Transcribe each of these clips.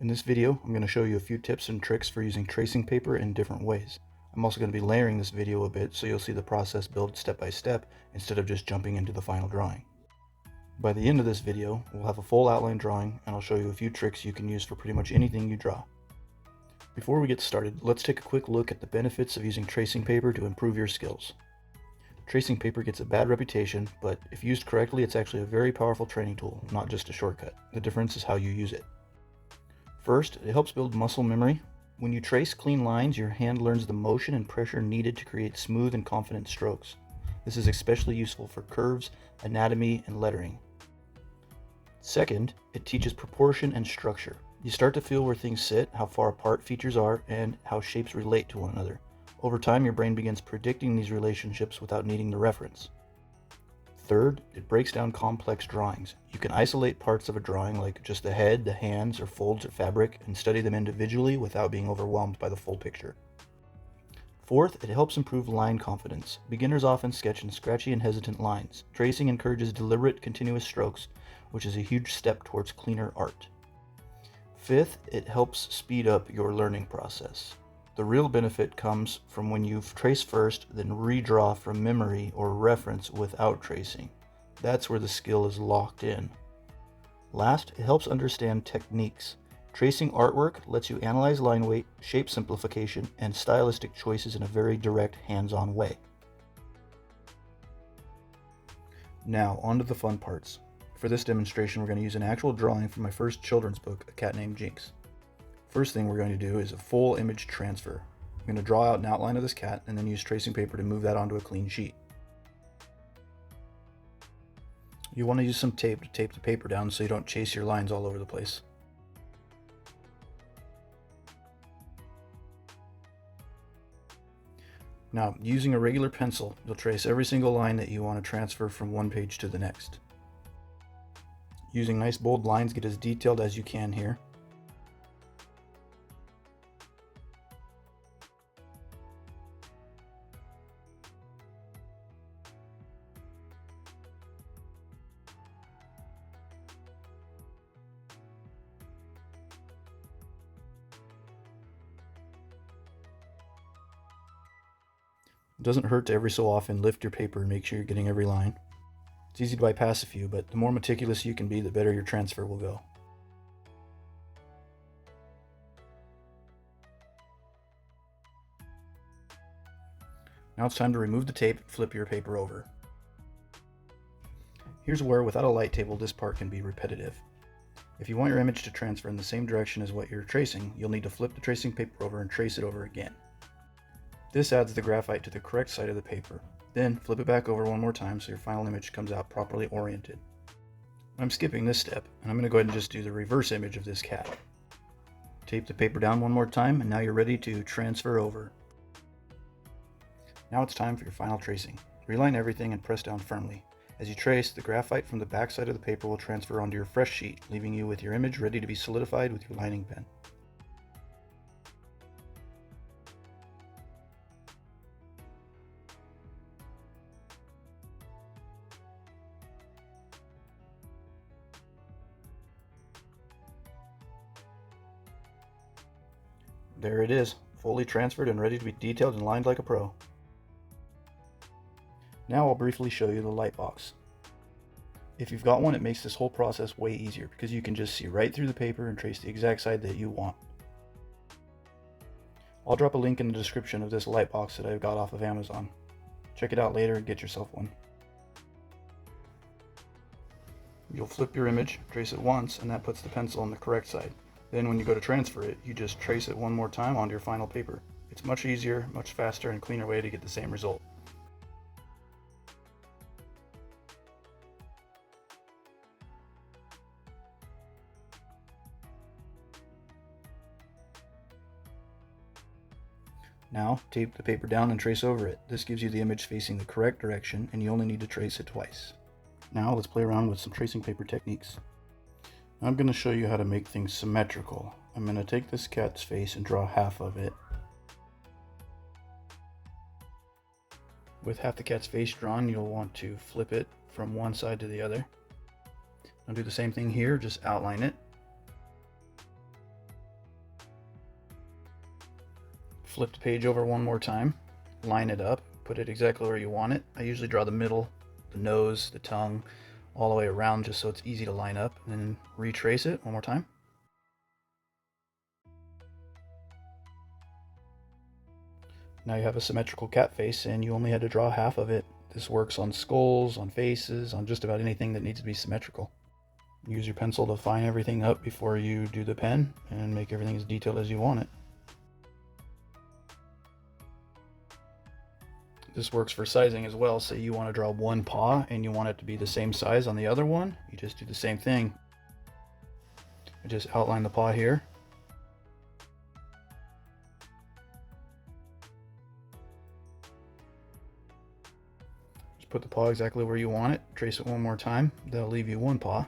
In this video, I'm going to show you a few tips and tricks for using tracing paper in different ways. I'm also going to be layering this video a bit so you'll see the process build step by step instead of just jumping into the final drawing. By the end of this video, we'll have a full outline drawing and I'll show you a few tricks you can use for pretty much anything you draw. Before we get started, let's take a quick look at the benefits of using tracing paper to improve your skills. Tracing paper gets a bad reputation, but if used correctly, it's actually a very powerful training tool, not just a shortcut. The difference is how you use it. First, it helps build muscle memory. When you trace clean lines, your hand learns the motion and pressure needed to create smooth and confident strokes. This is especially useful for curves, anatomy, and lettering. Second, it teaches proportion and structure. You start to feel where things sit, how far apart features are, and how shapes relate to one another. Over time, your brain begins predicting these relationships without needing the reference. Third, it breaks down complex drawings. You can isolate parts of a drawing like just the head, the hands, or folds of fabric and study them individually without being overwhelmed by the full picture. Fourth, it helps improve line confidence. Beginners often sketch in scratchy and hesitant lines. Tracing encourages deliberate, continuous strokes, which is a huge step towards cleaner art. Fifth, it helps speed up your learning process. The real benefit comes from when you trace first, then redraw from memory or reference without tracing. That's where the skill is locked in. Last, it helps understand techniques. Tracing artwork lets you analyze line weight, shape simplification, and stylistic choices in a very direct, hands-on way. Now, on to the fun parts. For this demonstration, we're going to use an actual drawing from my first children's book, A Cat Named Jinx. First thing we're going to do is a full image transfer. I'm going to draw out an outline of this cat and then use tracing paper to move that onto a clean sheet. You want to use some tape to tape the paper down so you don't chase your lines all over the place. Now, using a regular pencil, you'll trace every single line that you want to transfer from one page to the next. Using nice bold lines, get as detailed as you can here. It doesn't hurt to every so often lift your paper and make sure you're getting every line. It's easy to bypass a few, but the more meticulous you can be, the better your transfer will go. Now it's time to remove the tape and flip your paper over. Here's where, without a light table, this part can be repetitive. If you want your image to transfer in the same direction as what you're tracing, you'll need to flip the tracing paper over and trace it over again. This adds the graphite to the correct side of the paper. Then flip it back over one more time so your final image comes out properly oriented. I'm skipping this step, and I'm going to go ahead and just do the reverse image of this cat. Tape the paper down one more time, and now you're ready to transfer over. Now it's time for your final tracing. Reline everything and press down firmly. As you trace, the graphite from the back side of the paper will transfer onto your fresh sheet, leaving you with your image ready to be solidified with your lining pen. There it is, fully transferred and ready to be detailed and lined like a pro. Now I'll briefly show you the light box. If you've got one, it makes this whole process way easier because you can just see right through the paper and trace the exact side that you want. I'll drop a link in the description of this light box that I got off of Amazon. Check it out later and get yourself one. You'll flip your image, trace it once, and that puts the pencil on the correct side. Then when you go to transfer it, you just trace it one more time onto your final paper. It's much easier, much faster, and cleaner way to get the same result. Now, tape the paper down and trace over it. This gives you the image facing the correct direction, and you only need to trace it twice. Now let's play around with some tracing paper techniques. I'm going to show you how to make things symmetrical. I'm going to take this cat's face and draw half of it. With half the cat's face drawn, you'll want to flip it from one side to the other. I'll do the same thing here, just outline it. Flip the page over one more time, line it up, put it exactly where you want it. I usually draw the middle, the nose, the tongue, all the way around just so it's easy to line up, and then retrace it one more time. Now you have a symmetrical cat face, and you only had to draw half of it. This works on skulls, on faces, on just about anything that needs to be symmetrical. Use your pencil to fine everything up before you do the pen and make everything as detailed as you want it. This works for sizing as well. Say you want to draw one paw and you want it to be the same size on the other one, you just do the same thing. I just outline the paw here. Just put the paw exactly where you want it, trace it one more time, that'll leave you one paw.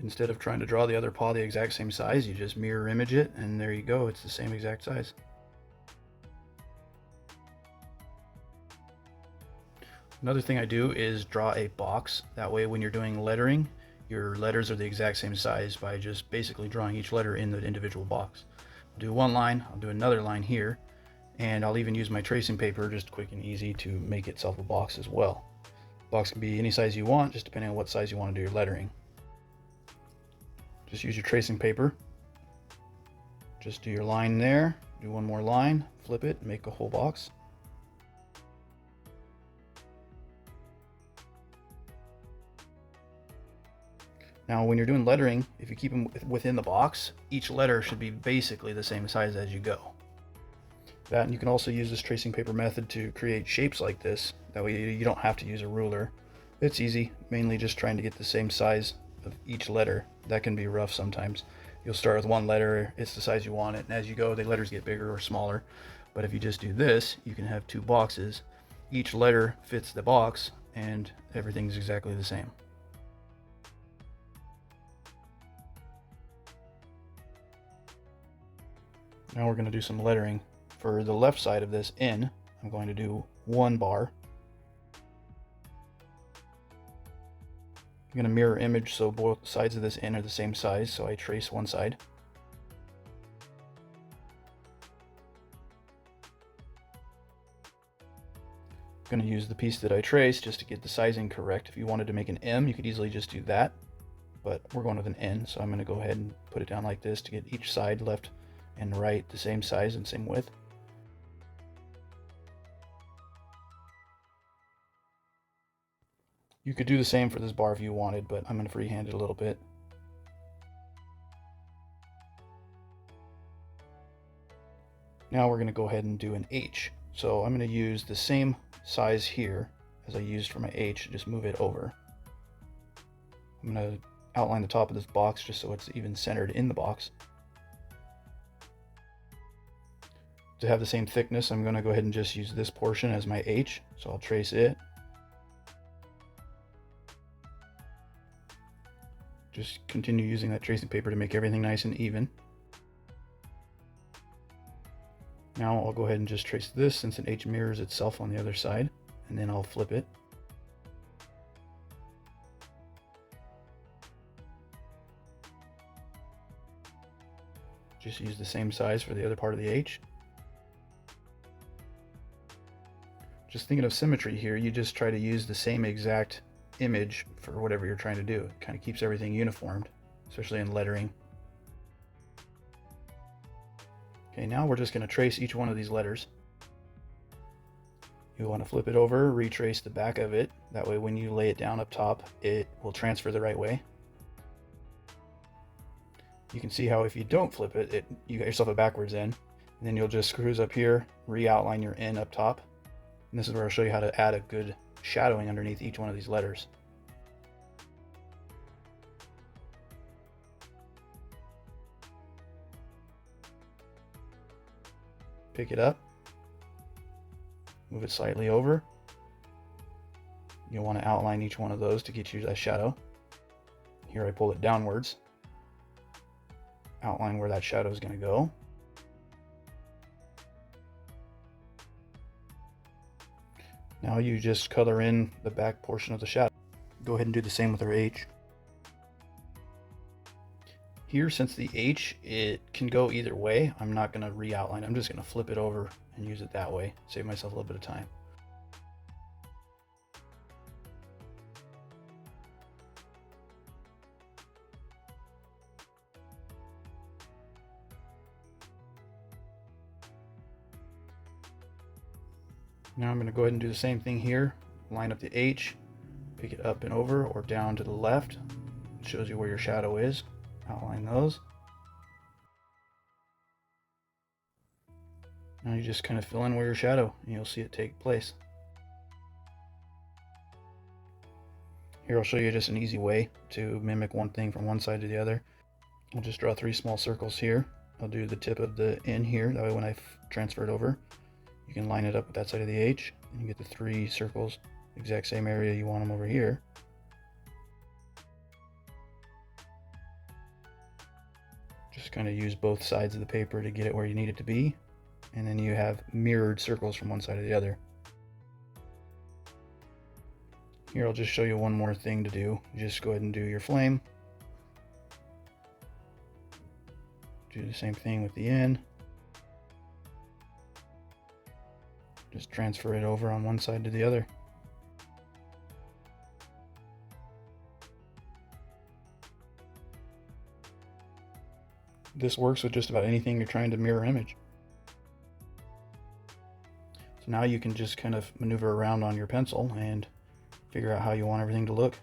Instead of trying to draw the other paw the exact same size, you just mirror image it, and there you go, it's the same exact size. Another thing I do is draw a box. That way when you're doing lettering, your letters are the exact same size by just basically drawing each letter in the individual box. I'll do one line, I'll do another line here, and I'll even use my tracing paper just quick and easy to make itself a box as well. The box can be any size you want, just depending on what size you want to do your lettering. Just use your tracing paper. Just do your line there, do one more line, flip it, make a whole box. Now when you're doing lettering, if you keep them within the box, each letter should be basically the same size as you go. That, and you can also use this tracing paper method to create shapes like this. That way you don't have to use a ruler. It's easy, mainly just trying to get the same size of each letter. That can be rough sometimes. You'll start with one letter, it's the size you want it, and as you go the letters get bigger or smaller. But if you just do this, you can have two boxes. Each letter fits the box and everything's exactly the same. Now we're going to do some lettering. For the left side of this N, I'm going to do one bar. I'm going to mirror image so both sides of this N are the same size, so I trace one side. I'm going to use the piece that I traced just to get the sizing correct. If you wanted to make an M, you could easily just do that, but we're going with an N, so I'm going to go ahead and put it down like this to get each side left and right the same size and same width. You could do the same for this bar if you wanted, but I'm going to freehand it a little bit. Now we're going to go ahead and do an H. So I'm going to use the same size here as I used for my H, just move it over. I'm going to outline the top of this box just so it's even centered in the box. To have the same thickness, I'm going to go ahead and just use this portion as my H, so I'll trace it. Just continue using that tracing paper to make everything nice and even. Now I'll go ahead and just trace this since an H mirrors itself on the other side, and then I'll flip it. Just use the same size for the other part of the H. Just thinking of symmetry here, you just try to use the same exact image for whatever you're trying to do. It kind of keeps everything uniformed, especially in lettering. Okay, now we're just going to trace each one of these letters. You want to flip it over, retrace the back of it. That way when you lay it down up top, it will transfer the right way. You can see how if you don't flip it, you got yourself a backwards N. And then you'll just cruise up here, re-outline your N up top. And this is where I'll show you how to add a good shadowing underneath each one of these letters. Pick it up, move it slightly over. You'll want to outline each one of those to get you that shadow. Here I pull it downwards, outline where that shadow is going to go. Now you just color in the back portion of the shadow. Go ahead and do the same with our H. Here, since the H, it can go either way, I'm not going to re-outline. I'm just going to flip it over and use it that way, save myself a little bit of time. Now I'm going to go ahead and do the same thing here. Line up the H, pick it up and over or down to the left. It shows you where your shadow is. Outline those. Now you just kind of fill in where your shadow, and you'll see it take place. Here I'll show you just an easy way to mimic one thing from one side to the other. I'll just draw 3 small circles here. I'll do the tip of the N here, that way when I transfer it over, you can line it up with that side of the H, and you get the 3 circles, exact same area you want them over here. Just kind of use both sides of the paper to get it where you need it to be, and then you have mirrored circles from one side to the other. Here I'll just show you one more thing to do. Just go ahead and do your flame. Do the same thing with the N. Just transfer it over on one side to the other. This works with just about anything you're trying to mirror image. So now you can just kind of maneuver around on your pencil and figure out how you want everything to look.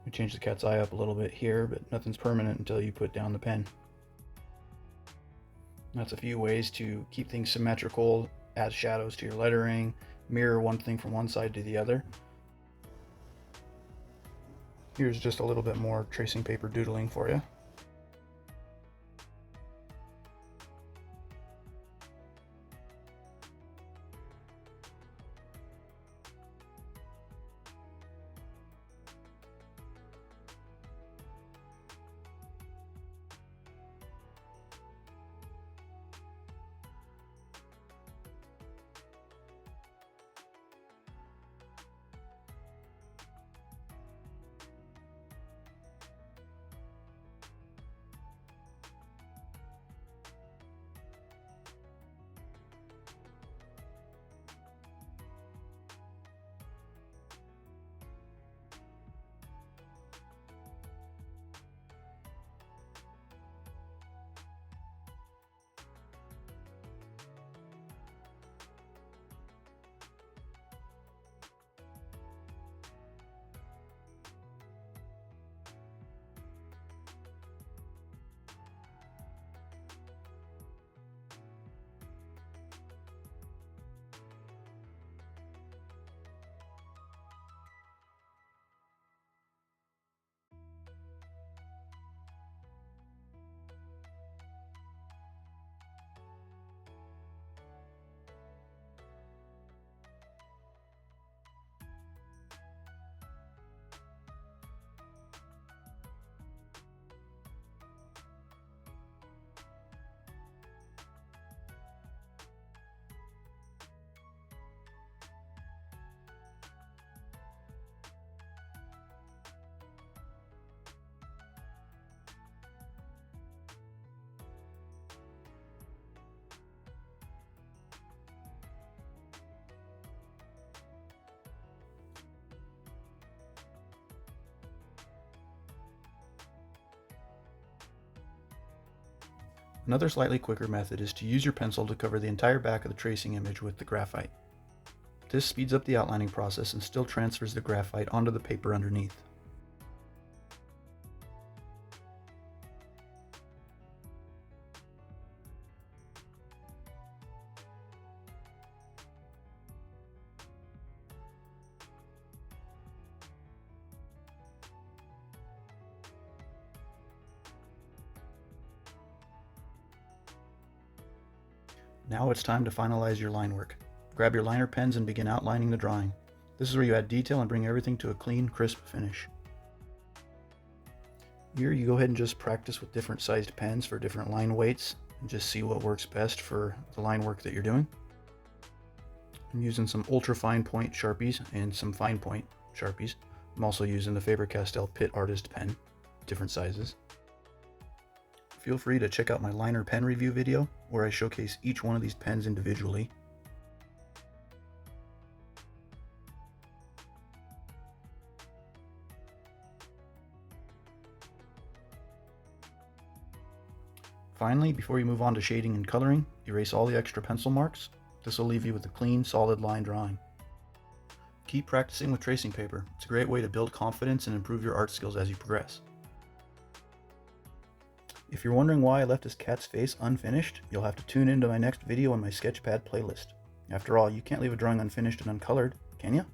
We change the cat's eye up a little bit here, but nothing's permanent until you put down the pen. That's a few ways to keep things symmetrical, add shadows to your lettering, mirror one thing from one side to the other. Here's just a little bit more tracing paper doodling for you. Another slightly quicker method is to use your pencil to cover the entire back of the tracing image with the graphite. This speeds up the outlining process and still transfers the graphite onto the paper underneath. Now it's time to finalize your line work. Grab your liner pens and begin outlining the drawing. This is where you add detail and bring everything to a clean, crisp finish. Here you go ahead and just practice with different sized pens for different line weights and just see what works best for the line work that you're doing. I'm using some ultra fine point Sharpies and some fine point Sharpies. I'm also using the Faber-Castell Pitt Artist pen, different sizes. Feel free to check out my liner pen review video, where I showcase each one of these pens individually. Finally, before you move on to shading and coloring, erase all the extra pencil marks. This will leave you with a clean, solid line drawing. Keep practicing with tracing paper. It's a great way to build confidence and improve your art skills as you progress. If you're wondering why I left this cat's face unfinished, you'll have to tune into my next video on my Sketchpad playlist. After all, you can't leave a drawing unfinished and uncolored, can you?